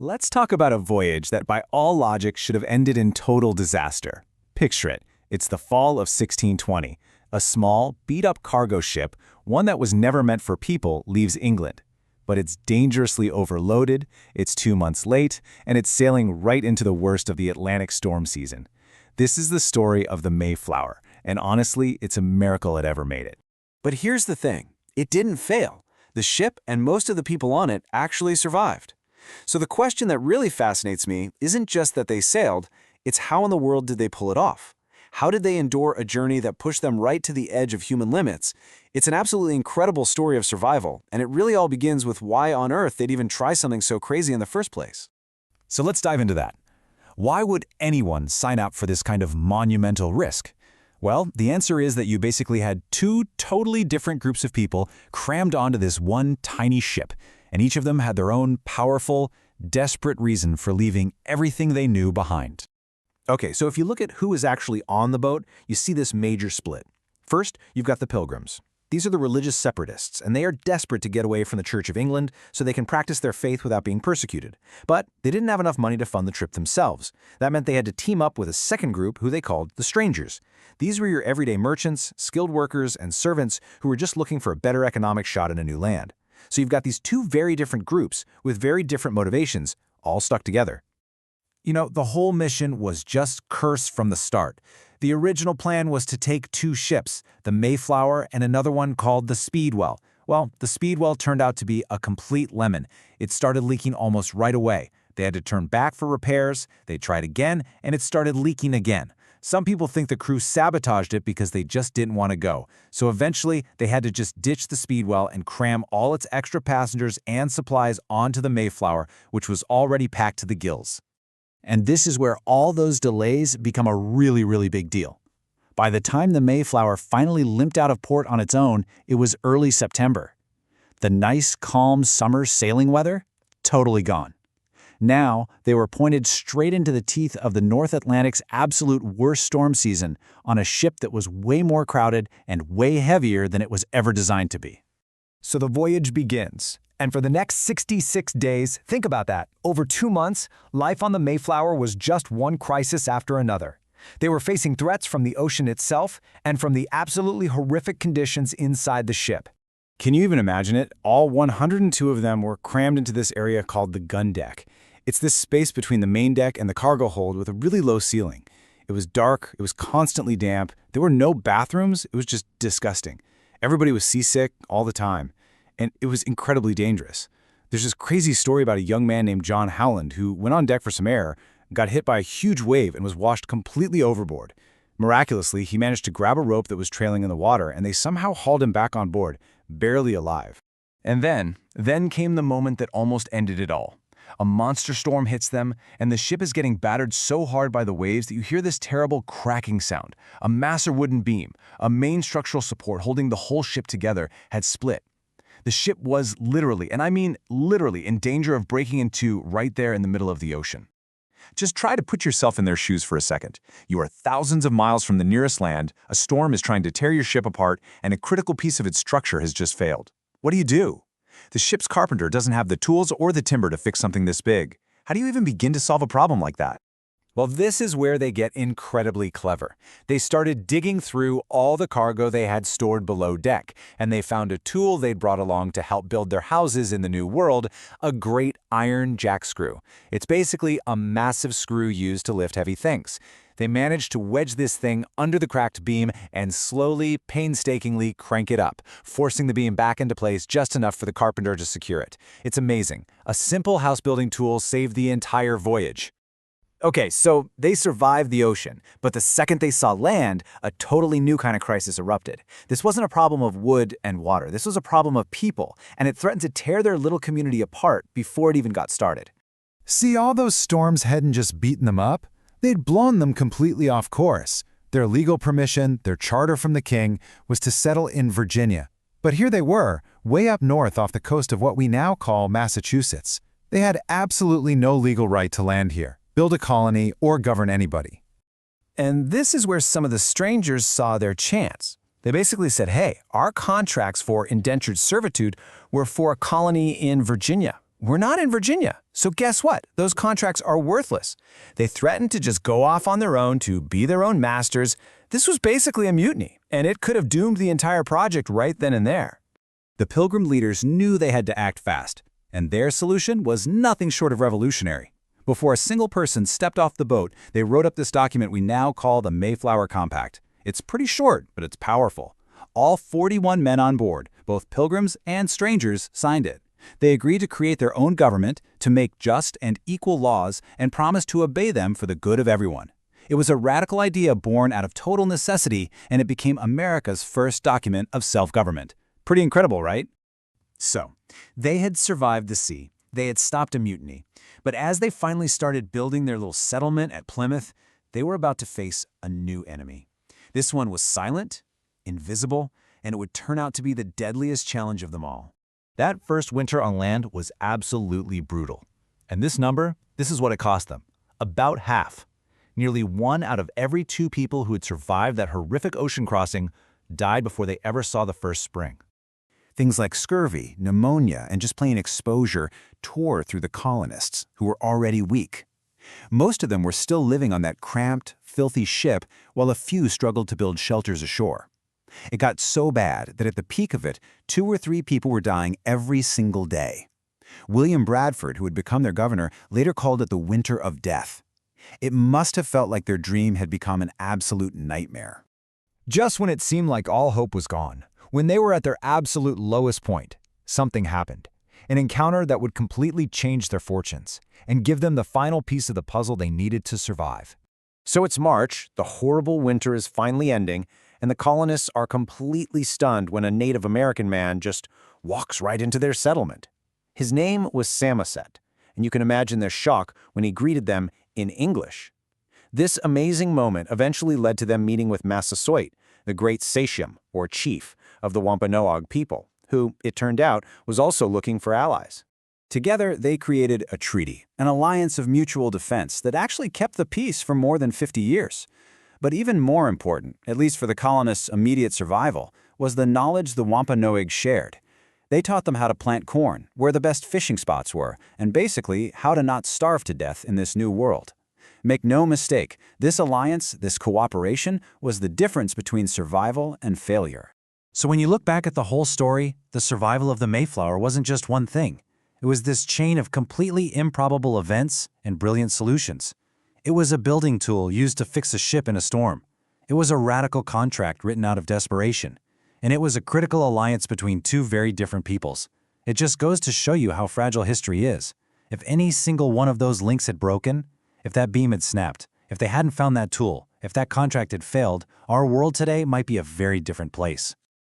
Let's talk about a voyage that by all logic should have ended in total disaster. Picture it. It's the fall of 1620. A small, beat-up cargo ship, one that was never meant for people, leaves England. But it's dangerously overloaded, it's 2 months late, and it's sailing right into the worst of the Atlantic storm season. This is the story of the Mayflower, and honestly, it's a miracle it ever made it. But here's the thing. It didn't fail. The ship and most of the people on it actually survived. So the question that really fascinates me isn't just that they sailed, it's how in the world did they pull it off? How did they endure a journey that pushed them right to the edge of human limits? It's an absolutely incredible story of survival, and it really all begins with why on earth they'd even try something so crazy in the first place. So let's dive into that. Why would anyone sign up for this kind of monumental risk? Well, the answer is that you basically had two totally different groups of people crammed onto this one tiny ship, and each of them had their own powerful, desperate reason for leaving everything they knew behind. Okay, so if you look at who is actually on the boat, you see this major split. First, you've got the Pilgrims. These are the religious separatists, and they are desperate to get away from the Church of England so they can practice their faith without being persecuted. But they didn't have enough money to fund the trip themselves. That meant they had to team up with a second group who they called the Strangers. These were your everyday merchants, skilled workers, and servants who were just looking for a better economic shot in a new land. So you've got these two very different groups with very different motivations, all stuck together. You know, the whole mission was just cursed from the start. The original plan was to take two ships, the Mayflower and another one called the Speedwell. Well, the Speedwell turned out to be a complete lemon. It started leaking almost right away. They had to turn back for repairs, they tried again, and it started leaking again. Some people think the crew sabotaged it because they just didn't want to go. So eventually, they had to just ditch the Speedwell and cram all its extra passengers and supplies onto the Mayflower, which was already packed to the gills. And this is where all those delays become a really big deal. By the time the Mayflower finally limped out of port on its own, it was early September. The nice, calm summer sailing weather? Totally gone. Now, they were pointed straight into the teeth of the North Atlantic's absolute worst storm season on a ship that was way more crowded and way heavier than it was ever designed to be. So the voyage begins. And for the next 66 days, think about that, over 2 months, life on the Mayflower was just one crisis after another. They were facing threats from the ocean itself and from the absolutely horrific conditions inside the ship. Can you even imagine it? All 102 of them were crammed into this area called the gun deck. It's this space between the main deck and the cargo hold with a really low ceiling. It was dark, it was constantly damp, there were no bathrooms, it was just disgusting. Everybody was seasick all the time. And it was incredibly dangerous. There's this crazy story about a young man named John Howland who went on deck for some air, got hit by a huge wave and was washed completely overboard. Miraculously, he managed to grab a rope that was trailing in the water, and they somehow hauled him back on board, barely alive. And then came the moment that almost ended it all. A monster storm hits them, and the ship is getting battered so hard by the waves that you hear this terrible cracking sound. A massive wooden beam, a main structural support holding the whole ship together, had split. The ship was literally, and I mean literally, in danger of breaking in two right there in the middle of the ocean. Just try to put yourself in their shoes for a second. You are thousands of miles from the nearest land, a storm is trying to tear your ship apart, and a critical piece of its structure has just failed. What do? The ship's carpenter doesn't have the tools or the timber to fix something this big. How do you even begin to solve a problem like that? Well, this is where they get incredibly clever. They started digging through all the cargo they had stored below deck, and they found a tool they'd brought along to help build their houses in the New World, a great iron jack screw. It's basically a massive screw used to lift heavy things. They managed to wedge this thing under the cracked beam and slowly, painstakingly crank it up, forcing the beam back into place just enough for the carpenter to secure it. It's amazing. A simple house-building tool saved the entire voyage. Okay, so they survived the ocean, but the second they saw land, a totally new kind of crisis erupted. This wasn't a problem of wood and water. This was a problem of people, and it threatened to tear their little community apart before it even got started. See, all those storms hadn't just beaten them up. They'd blown them completely off course. Their legal permission, their charter from the king, was to settle in Virginia. But here they were, way up north off the coast of what we now call Massachusetts. They had absolutely no legal right to land here, build a colony, or govern anybody. And this is where some of the strangers saw their chance. They basically said, hey, our contracts for indentured servitude were for a colony in Virginia. we're not in Virginia, so guess what? Those contracts are worthless. They threatened to just go off on their own to be their own masters. This was basically a mutiny, and it could have doomed the entire project right then and there. The Pilgrim leaders knew they had to act fast, and their solution was nothing short of revolutionary. Before a single person stepped off the boat, they wrote up this document we now call the Mayflower Compact. It's pretty short, but it's powerful. All 41 men on board, both pilgrims and strangers, signed it. They agreed to create their own government, to make just and equal laws, and promised to obey them for the good of everyone. It was a radical idea born out of total necessity, and it became America's first document of self-government. Pretty incredible, right? So, they had survived the sea. They had stopped a mutiny. But as they finally started building their little settlement at Plymouth, they were about to face a new enemy. This one was silent, invisible, and it would turn out to be the deadliest challenge of them all. That first winter on land was absolutely brutal. And this is what it cost them. About half. Nearly 1 out of every 2 people who had survived that horrific ocean crossing died before they ever saw the first spring. Things like scurvy, pneumonia, and just plain exposure tore through the colonists, who were already weak. Most of them were still living on that cramped, filthy ship, while a few struggled to build shelters ashore. It got so bad that at the peak of it, 2 or 3 people were dying every single day. William Bradford, who had become their governor, later called it the Winter of Death. It must have felt like their dream had become an absolute nightmare. Just when it seemed like all hope was gone, when they were at their absolute lowest point, something happened. An encounter that would completely change their fortunes and give them the final piece of the puzzle they needed to survive. So it's March, the horrible winter is finally ending, and the colonists are completely stunned when a Native American man just walks right into their settlement. His name was Samoset, and you can imagine their shock when he greeted them in English. This amazing moment eventually led to them meeting with Massasoit, the great sachem, or chief, of the Wampanoag people, who, it turned out, was also looking for allies. Together, they created a treaty, an alliance of mutual defense that actually kept the peace for more than 50 years. But even more important, at least for the colonists' immediate survival, was the knowledge the Wampanoag shared. They taught them how to plant corn, where the best fishing spots were, and basically how to not starve to death in this new world. Make no mistake, this alliance, this cooperation, was the difference between survival and failure. So when you look back at the whole story, the survival of the Mayflower wasn't just one thing. It was this chain of completely improbable events and brilliant solutions. It was a building tool used to fix a ship in a storm. It was a radical contract written out of desperation. And it was a critical alliance between 2 very different peoples. It just goes to show you how fragile history is. If any single one of those links had broken, if that beam had snapped, if they hadn't found that tool, if that contract had failed, our world today might be a very different place.